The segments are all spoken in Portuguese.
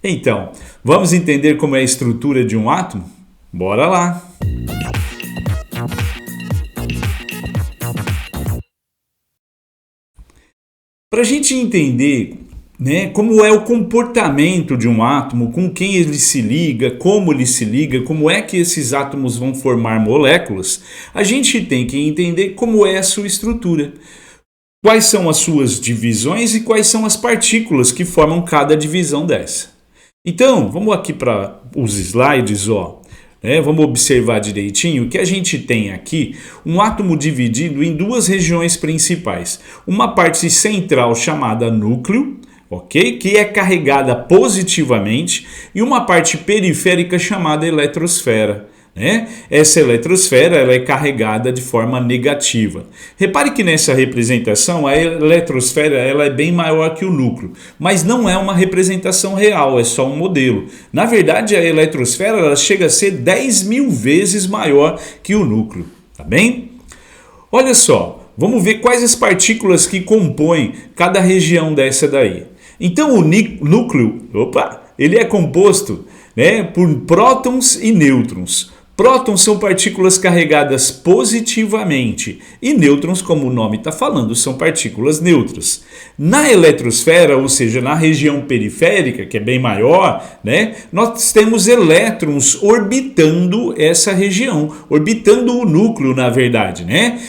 Então, vamos entender como é a estrutura de um átomo? Bora lá! Para a gente entender, né, como é o comportamento de um átomo, com quem ele se liga, como é que esses átomos vão formar moléculas, a gente tem que entender como é a sua estrutura. Quais são as suas divisões e quais são as partículas que formam cada divisão dessa. Então, vamos aqui para os slides, vamos observar direitinho que a gente tem aqui um átomo dividido em duas regiões principais. Uma parte central chamada núcleo, ok? Que é carregada positivamente, e uma parte periférica chamada eletrosfera. Essa eletrosfera ela é carregada de forma negativa. Repare que nessa representação a eletrosfera ela é bem maior que o núcleo, mas não é uma representação real, é só um modelo. Na verdade, a eletrosfera ela chega a ser 10.000 vezes maior que o núcleo, tá bem? Olha só, vamos ver quais as partículas que compõem cada região dessa daí. Então o núcleo, ele é composto, por prótons e nêutrons. Prótons são partículas carregadas positivamente e nêutrons, como o nome está falando, são partículas neutras. Na eletrosfera, ou seja, na região periférica, que é bem maior, nós temos elétrons orbitando essa região, orbitando o núcleo, na verdade.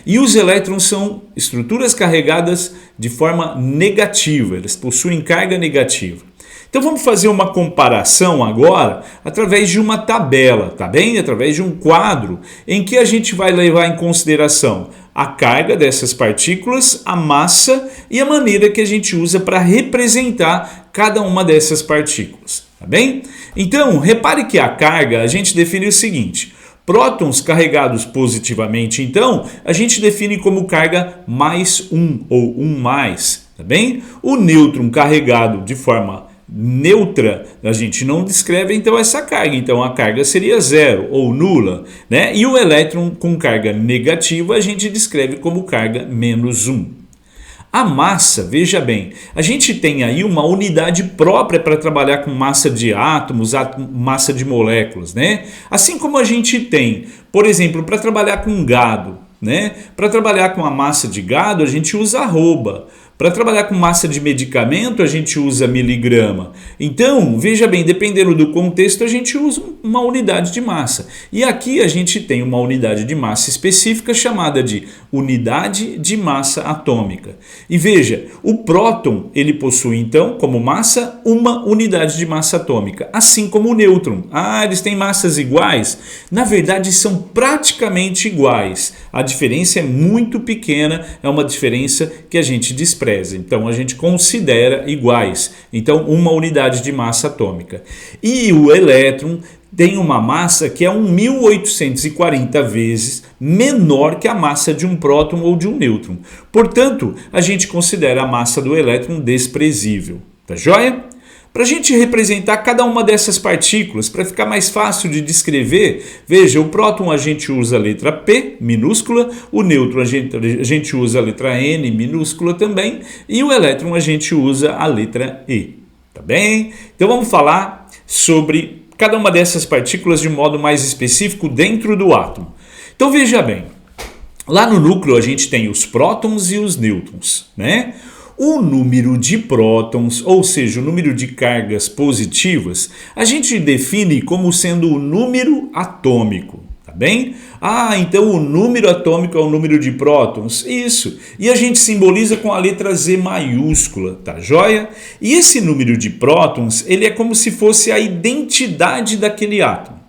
E os elétrons são estruturas carregadas de forma negativa, eles possuem carga negativa. Então vamos fazer uma comparação agora através de uma tabela, tá bem? Através de um quadro em que a gente vai levar em consideração a carga dessas partículas, a massa e a maneira que a gente usa para representar cada uma dessas partículas, tá bem? Então, repare que a carga a gente define o seguinte: prótons carregados positivamente, então, a gente define como carga mais 1 ou 1 mais, tá bem? O nêutron carregado de forma neutra, a gente não descreve então essa carga, então a carga seria zero ou nula, E o elétron com carga negativa a gente descreve como carga menos 1. A massa, veja bem, a gente tem aí uma unidade própria para trabalhar com massa de átomos, massa de moléculas, Assim como a gente tem, por exemplo, para trabalhar com gado, Para trabalhar com a massa de gado a gente usa arroba. Para trabalhar com massa de medicamento, a gente usa miligrama. Então, veja bem, dependendo do contexto, a gente usa uma unidade de massa. E aqui a gente tem uma unidade de massa específica chamada de unidade de massa atômica. E veja, o próton, ele possui então, como massa, uma unidade de massa atômica, assim como o nêutron. Eles têm massas iguais? Na verdade, são praticamente iguais. A diferença é muito pequena, é uma diferença que a gente despreza. Então, a gente considera iguais. Então, uma unidade de massa atômica. E o elétron tem uma massa que é 1.840 vezes menor que a massa de um próton ou de um nêutron. Portanto, a gente considera a massa do elétron desprezível. Tá joia? Para a gente representar cada uma dessas partículas, para ficar mais fácil de descrever, veja, o próton a gente usa a letra P, minúscula, o nêutron a gente usa a letra N, minúscula também, e o elétron a gente usa a letra E, tá bem? Então vamos falar sobre cada uma dessas partículas de modo mais específico dentro do átomo. Então veja bem, lá no núcleo a gente tem os prótons e os nêutrons, O número de prótons, ou seja, o número de cargas positivas, a gente define como sendo o número atômico, tá bem? Então o número atômico é o número de prótons? Isso. E a gente simboliza com a letra Z maiúscula, tá joia? E esse número de prótons, ele é como se fosse a identidade daquele átomo.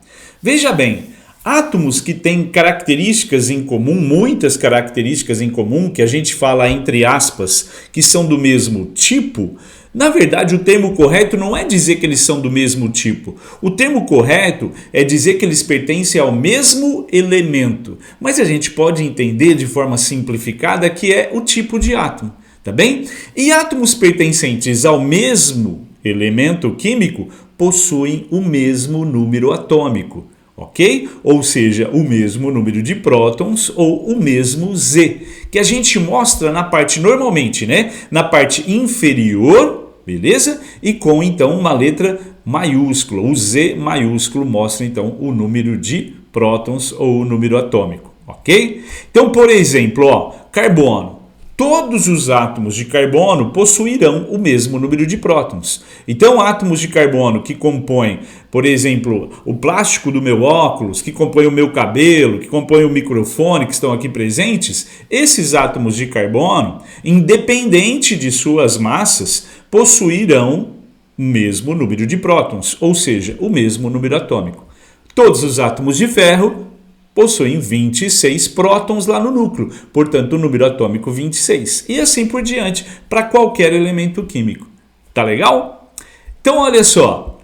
Veja bem, átomos que têm características em comum, muitas características em comum, que a gente fala entre aspas, que são do mesmo tipo, na verdade o termo correto não é dizer que eles são do mesmo tipo. O termo correto é dizer que eles pertencem ao mesmo elemento. Mas a gente pode entender de forma simplificada que é o tipo de átomo, tá bem? E átomos pertencentes ao mesmo elemento químico possuem o mesmo número atômico. Ok? Ou seja, o mesmo número de prótons ou o mesmo Z, que a gente mostra na parte normalmente, Na parte inferior beleza? E com então uma letra maiúscula, o Z maiúsculo mostra então o número de prótons ou o número atômico, ok? Então, por exemplo, ó, carbono. Todos os átomos de carbono possuirão o mesmo número de prótons. Então, átomos de carbono que compõem, por exemplo, o plástico do meu óculos, que compõem o meu cabelo, que compõem o microfone, que estão aqui presentes, esses átomos de carbono, independente de suas massas, possuirão o mesmo número de prótons, ou seja, o mesmo número atômico. Todos os átomos de ferro possuem 26 prótons lá no núcleo, portanto o número atômico 26. E assim por diante, para qualquer elemento químico. Tá legal? Então olha só.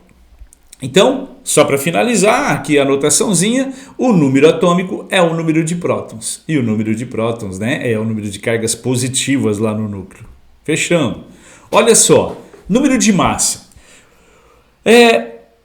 Então, só para finalizar aqui a anotaçãozinha, o número atômico é o número de prótons. E o número de prótons, né, é o número de cargas positivas lá no núcleo. Fechando. Olha só, número de massa.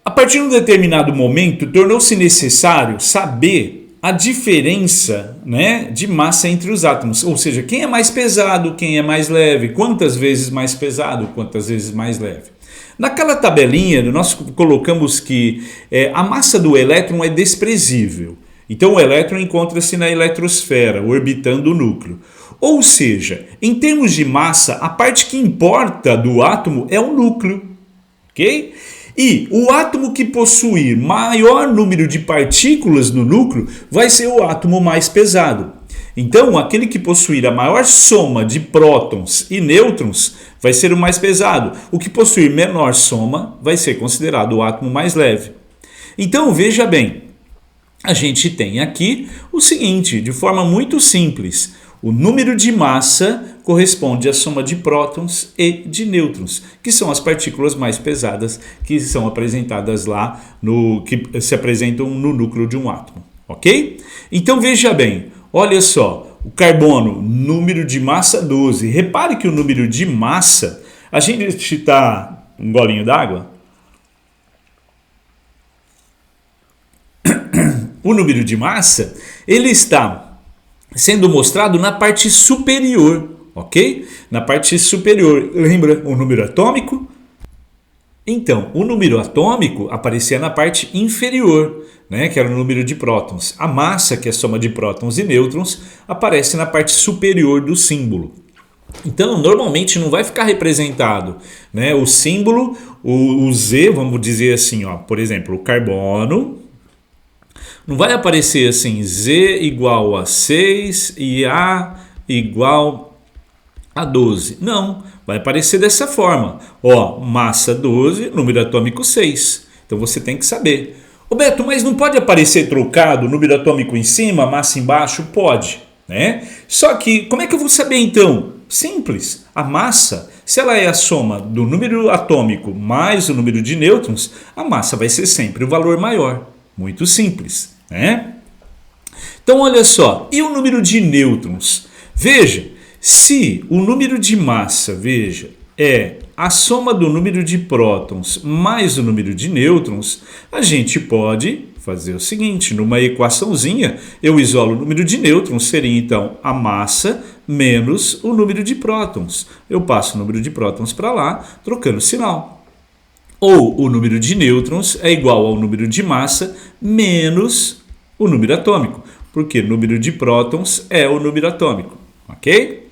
A partir de um determinado momento, tornou-se necessário saber a diferença, né, de massa entre os átomos, ou seja, quem é mais pesado, quem é mais leve, quantas vezes mais pesado, quantas vezes mais leve. Naquela tabelinha, nós colocamos que a massa do elétron é desprezível. Então, o elétron encontra-se na eletrosfera, orbitando o núcleo. Ou seja, em termos de massa, a parte que importa do átomo é o núcleo, ok? E o átomo que possuir maior número de partículas no núcleo vai ser o átomo mais pesado. Então, aquele que possuir a maior soma de prótons e nêutrons vai ser o mais pesado. O que possuir menor soma vai ser considerado o átomo mais leve. Então, veja bem, a gente tem aqui o seguinte, de forma muito simples. O número de massa corresponde à soma de prótons e de nêutrons, que são as partículas mais pesadas que são apresentadas lá, que se apresentam no núcleo de um átomo, ok? Então veja bem, olha só, o carbono, número de massa 12. Repare que o número de massa, a gente está um golinho d'água. O número de massa, ele está sendo mostrado na parte superior, ok? Na parte superior, lembra o número atômico? Então, o número atômico aparecia na parte inferior, né, que era o número de prótons. A massa, que é a soma de prótons e nêutrons, aparece na parte superior do símbolo. Então, normalmente não vai ficar representado, né, o símbolo, o Z, vamos dizer assim, ó, por exemplo, o carbono. Não vai aparecer assim, Z igual a 6 e A igual a 12. Não, vai aparecer dessa forma. Ó, massa 12, número atômico 6. Então você tem que saber. Ô Beto, mas não pode aparecer trocado, número atômico em cima, massa embaixo? Pode, né? Só que, como é que eu vou saber então? Simples. A massa, se ela é a soma do número atômico mais o número de nêutrons, a massa vai ser sempre o valor maior. Muito simples, né? Então, olha só. E o número de nêutrons? Veja, se o número de massa, veja, é a soma do número de prótons mais o número de nêutrons, a gente pode fazer o seguinte, numa equaçãozinha, eu isolo o número de nêutrons, seria então a massa menos o número de prótons. Eu passo o número de prótons para lá, trocando sinal. Ou o número de nêutrons é igual ao número de massa menos o número atômico, porque o número de prótons é o número atômico, ok?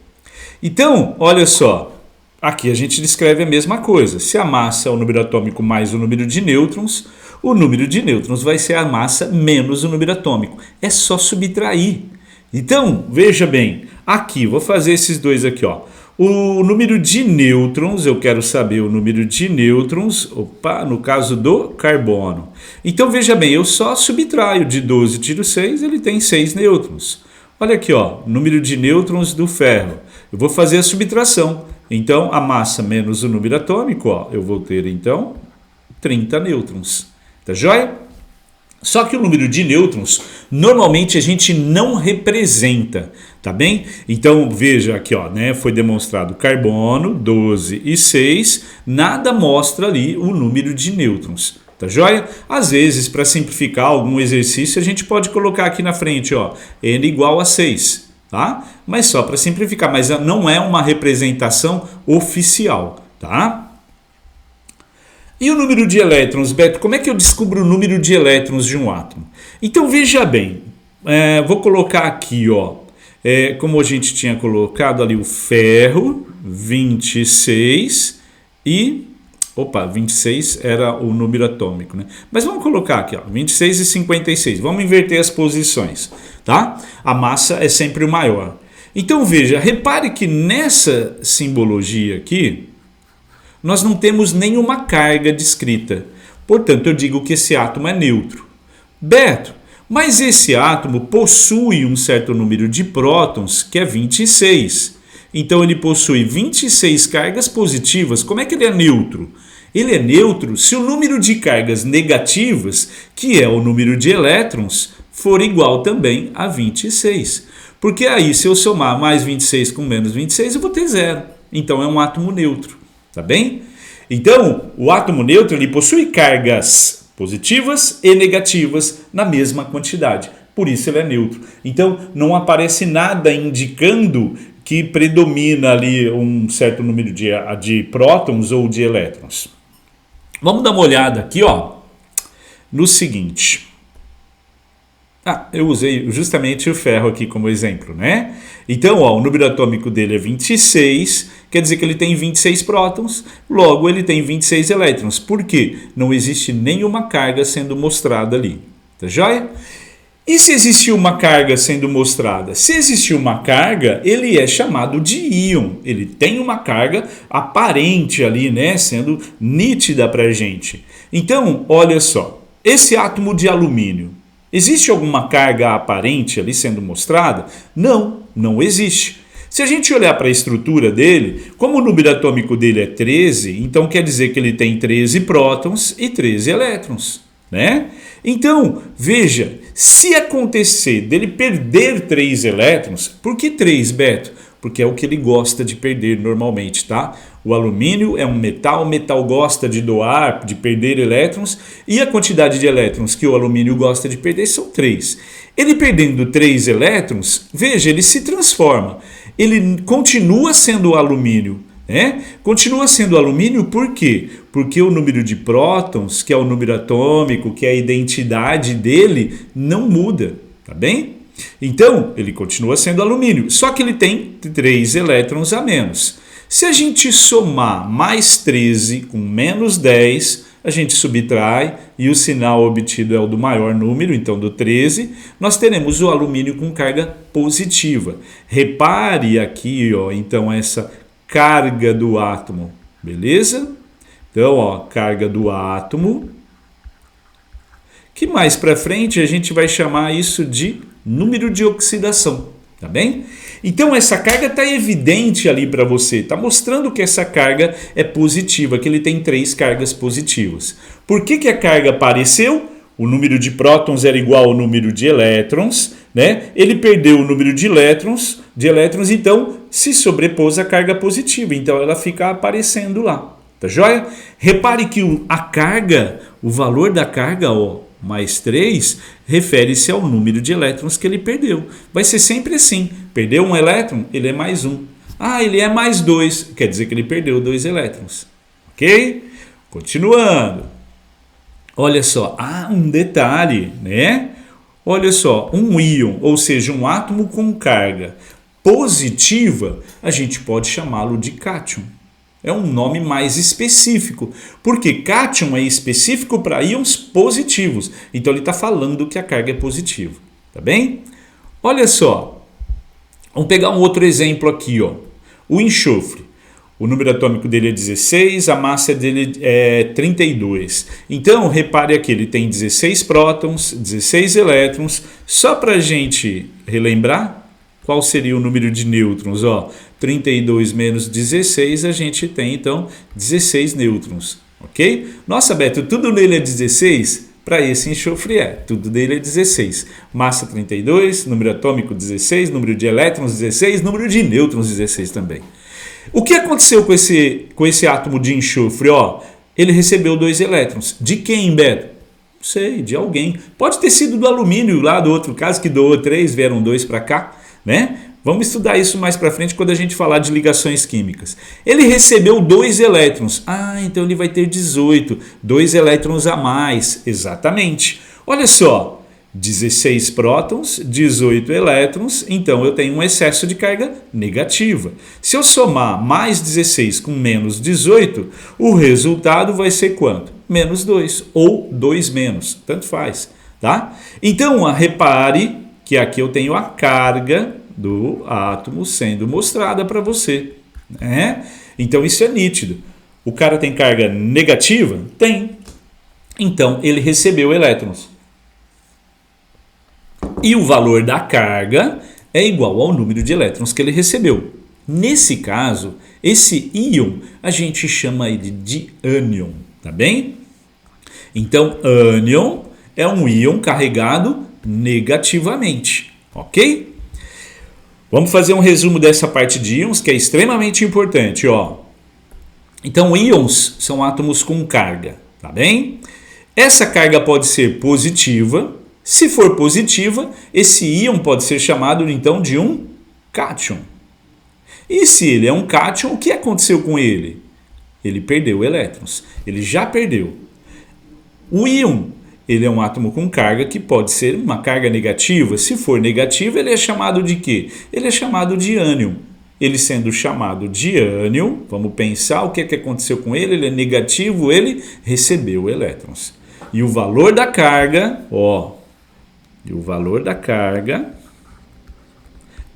Então, olha só, aqui a gente descreve a mesma coisa. Se a massa é o número atômico mais o número de nêutrons, o número de nêutrons vai ser a massa menos o número atômico. É só subtrair. Então, veja bem, aqui, vou fazer esses dois aqui, ó. O número de nêutrons, eu quero saber o número de nêutrons, no caso do carbono. Então, veja bem, eu só subtraio de 12 tiro 6, ele tem 6 nêutrons. Olha aqui, ó, número de nêutrons do ferro. Eu vou fazer a subtração. Então, a massa menos o número atômico, ó, eu vou ter, então, 30 nêutrons. Tá joia? Só que o número de nêutrons, normalmente a gente não representa, tá bem? Então, veja aqui, ó, né, foi demonstrado carbono, 12 e 6, nada mostra ali o número de nêutrons, tá joia? Às vezes, para simplificar algum exercício, a gente pode colocar aqui na frente, ó, N igual a 6, tá? Mas só para simplificar, mas não é uma representação oficial, tá? E o número de elétrons, Beto? Como é que eu descubro o número de elétrons de um átomo? Então veja bem, vou colocar aqui, ó, como a gente tinha colocado ali o ferro, 26 e... Opa, 26 era o número atômico, né? Mas vamos colocar aqui, ó, 26 e 56. Vamos inverter as posições, tá? A massa é sempre o maior. Então veja, repare que nessa simbologia aqui, nós não temos nenhuma carga descrita. Portanto, eu digo que esse átomo é neutro. Beto, mas esse átomo possui um certo número de prótons, que é 26. Então ele possui 26 cargas positivas. Como é que ele é neutro? Ele é neutro se o número de cargas negativas, que é o número de elétrons, for igual também a 26. Porque aí, se eu somar mais 26 com menos 26, eu vou ter zero. Então é um átomo neutro. Tá bem? Então, o átomo neutro ele possui cargas positivas e negativas na mesma quantidade. Por isso ele é neutro. Então, não aparece nada indicando que predomina ali um certo número de prótons ou de elétrons. Vamos dar uma olhada aqui, ó, no seguinte. Eu usei justamente o ferro aqui como exemplo, né? Então, ó, o número atômico dele é 26, quer dizer que ele tem 26 prótons, logo ele tem 26 elétrons. Por quê? Não existe nenhuma carga sendo mostrada ali. Tá joia? E se existir uma carga sendo mostrada? Se existir uma carga, ele é chamado de íon. Ele tem uma carga aparente ali, né? Sendo nítida para a gente. Então, olha só. Esse átomo de alumínio, existe alguma carga aparente ali sendo mostrada? Não, não existe. Se a gente olhar para a estrutura dele, como o número atômico dele é 13, então quer dizer que ele tem 13 prótons e 13 elétrons, né? Então, veja, se acontecer dele perder 3 elétrons, por que 3, Beto? Porque é o que ele gosta de perder normalmente, tá? O alumínio é um metal, o metal gosta de doar, de perder elétrons, e a quantidade de elétrons que o alumínio gosta de perder são 3. Ele perdendo 3 elétrons, veja, ele se transforma. Ele continua sendo alumínio, né? Continua sendo alumínio por quê? Porque o número de prótons, que é o número atômico, que é a identidade dele, não muda, tá bem? Então, ele continua sendo alumínio, só que ele tem 3 elétrons a menos. Se a gente somar mais 13 com menos 10, a gente subtrai e o sinal obtido é o do maior número, então do 13, nós teremos o alumínio com carga positiva. Repare aqui, ó, então essa carga do átomo, beleza? Então, ó, carga do átomo, que mais para frente a gente vai chamar isso de número de oxidação, tá bem? Então essa carga está evidente ali para você, está mostrando que essa carga é positiva, que ele tem 3 cargas positivas. Por que a carga apareceu? O número de prótons era igual ao número de elétrons, né? Ele perdeu o número de elétrons, então se sobrepôs a carga positiva, então ela fica aparecendo lá, tá joia? Repare que a carga, o valor da carga, ó, mais 3, refere-se ao número de elétrons que ele perdeu. Vai ser sempre assim. Perdeu um elétron, ele é mais 1. Ele é mais 2, quer dizer que ele perdeu 2 elétrons. Ok? Continuando. Olha só, um detalhe, né? Olha só, um íon, ou seja, um átomo com carga positiva, a gente pode chamá-lo de cátion. É um nome mais específico, porque cátion é específico para íons positivos. Então ele está falando que a carga é positiva, tá bem? Olha só, vamos pegar um outro exemplo aqui, ó. O enxofre. O número atômico dele é 16, a massa dele é 32. Então, repare aqui, ele tem 16 prótons, 16 elétrons. Só para a gente relembrar, qual seria o número de nêutrons? 32 menos 16, a gente tem, então, 16 nêutrons, ok? Nossa, Beto, tudo nele é 16? Para esse enxofre tudo dele é 16. Massa 32, número atômico 16, número de elétrons 16, número de nêutrons 16 também. O que aconteceu com esse átomo de enxofre? Ele recebeu 2 elétrons. De quem, Beto? Não sei, de alguém. Pode ter sido do alumínio lá do outro caso, que doou 3, vieram 2 para cá, né? Vamos estudar isso mais para frente quando a gente falar de ligações químicas. Ele recebeu 2 elétrons. Então ele vai ter 18. 2 elétrons a mais. Exatamente. Olha só. 16 prótons, 18 elétrons. Então eu tenho um excesso de carga negativa. Se eu somar mais 16 com menos 18, o resultado vai ser quanto? Menos 2 ou 2 menos. Tanto faz. Tá? Então repare que aqui eu tenho a carga do átomo sendo mostrada para você, né? Então isso é nítido. O cara tem carga negativa? Tem. Então ele recebeu elétrons. E o valor da carga é igual ao número de elétrons que ele recebeu. Nesse caso, esse íon a gente chama ele de ânion, tá bem? Então ânion é um íon carregado negativamente, ok? Vamos fazer um resumo dessa parte de íons que é extremamente importante, ó. Então, íons são átomos com carga, tá bem? Essa carga pode ser positiva. Se for positiva, esse íon pode ser chamado então de um cátion. E se ele é um cátion, o que aconteceu com ele? Ele perdeu elétrons. Ele já perdeu. O íon, ele é um átomo com carga que pode ser uma carga negativa. Se for negativa, ele é chamado de quê? Ele é chamado de ânion. Ele sendo chamado de ânion, vamos pensar o que aconteceu com ele. Ele é negativo, ele recebeu elétrons. E o valor da carga,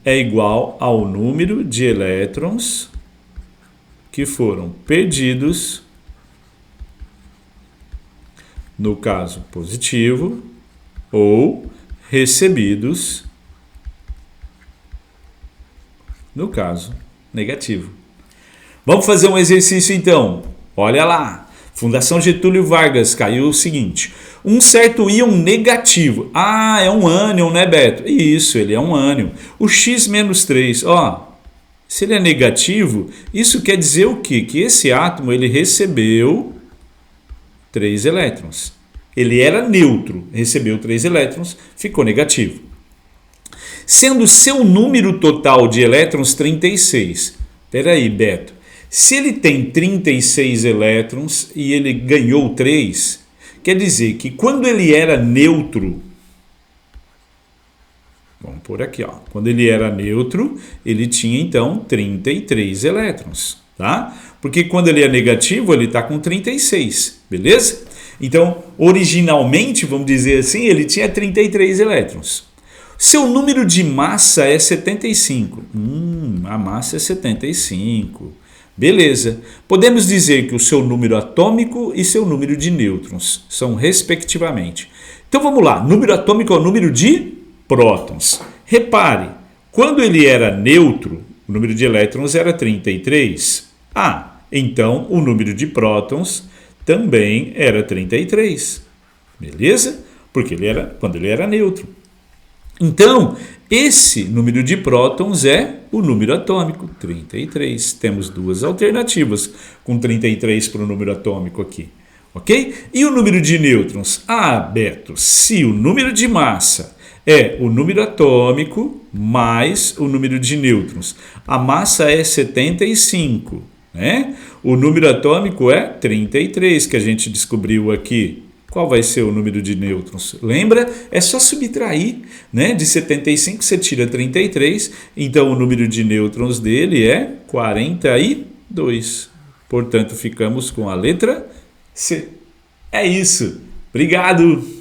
é igual ao número de elétrons que foram perdidos, no caso positivo, ou recebidos, no caso negativo. Vamos fazer um exercício então. Olha lá. Fundação Getúlio Vargas caiu o seguinte. Um certo íon negativo. É um ânion, né, Beto? Isso, ele é um ânion. O X-3, se ele é negativo, isso quer dizer o quê? Que esse átomo ele recebeu 3 elétrons. Ele era neutro, recebeu 3 elétrons, ficou negativo. Sendo seu número total de elétrons 36. Espera aí, Beto. Se ele tem 36 elétrons e ele ganhou 3, quer dizer que quando ele era neutro, vamos por aqui, quando ele era neutro, ele tinha então 33 elétrons, tá? Porque quando ele é negativo, ele está com 36, beleza? Então, originalmente, vamos dizer assim, ele tinha 33 elétrons. Seu número de massa é 75. A massa é 75. Beleza. Podemos dizer que o seu número atômico e seu número de nêutrons são respectivamente. Então vamos lá. Número atômico é o número de prótons. Repare, quando ele era neutro, o número de elétrons era 33. Então o número de prótons também era 33. Beleza? Porque quando ele era neutro. Então, esse número de prótons é o número atômico, 33. Temos duas alternativas com 33 para o número atômico aqui, ok? E o número de nêutrons? Beto, se o número de massa é o número atômico mais o número de nêutrons, a massa é 75, né? O número atômico é 33, que a gente descobriu aqui. Qual vai ser o número de nêutrons? Lembra? É só subtrair, né? De 75 você tira 33, então o número de nêutrons dele é 42. Portanto, ficamos com a letra C. É isso. Obrigado!